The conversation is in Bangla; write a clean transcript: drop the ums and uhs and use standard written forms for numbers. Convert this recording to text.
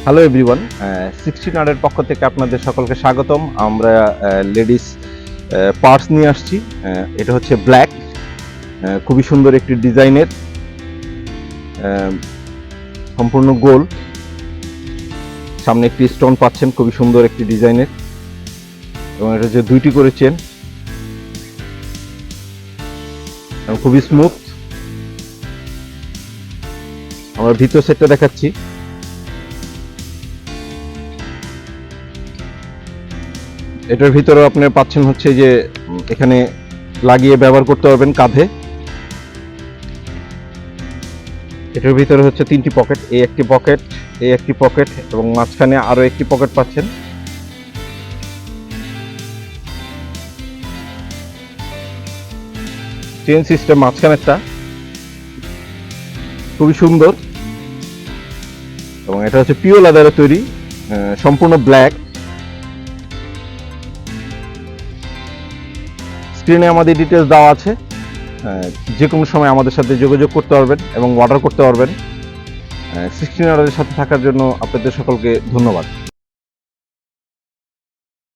হ্যালো এভরিওয়ান, 16 এর পক্ষ থেকে আপনাদের সকলকে স্বাগতম। আমরা লেডিস পার্টস নিয়ে আসছি। এটা হচ্ছে ব্ল্যাক, খুবই সুন্দর একটি ডিজাইনের, সম্পূর্ণ গোল। সামনে একটি স্টোন পাচ্ছেন, খুবই সুন্দর একটি ডিজাইনের, এবং এটা হচ্ছে 2টি করে চেন, এবং খুবই স্মুথ। আমরা ভিতর সেটটা দেখাচ্ছি। এটার ভিতরে আপনারা পাচ্ছেন হচ্ছে যে এখানে লাগিয়ে ব্যবহার করতে পারবেন কাঁধে। এটার ভিতরে হচ্ছে 3টি পকেট, এই একটি পকেট, এই একটি পকেট, এবং মাঝখানে আরো একটি পকেট পাচ্ছেন। চেন সিস্টেম মাঝখানেরটা খুবই সুন্দর, এবং এটা হচ্ছে পিওর লেদারে তৈরি, সম্পূর্ণ ব্ল্যাক। স্ক্রিনে আমাদের ডিটেলস দেওয়া আছে, যে কোনো সময় আমাদের সাথে যোগাযোগ করতে পারবেন এবং অর্ডার করতে পারবেন। 16 এর সাথে থাকার জন্য আপনাদের সকলকে ধন্যবাদ।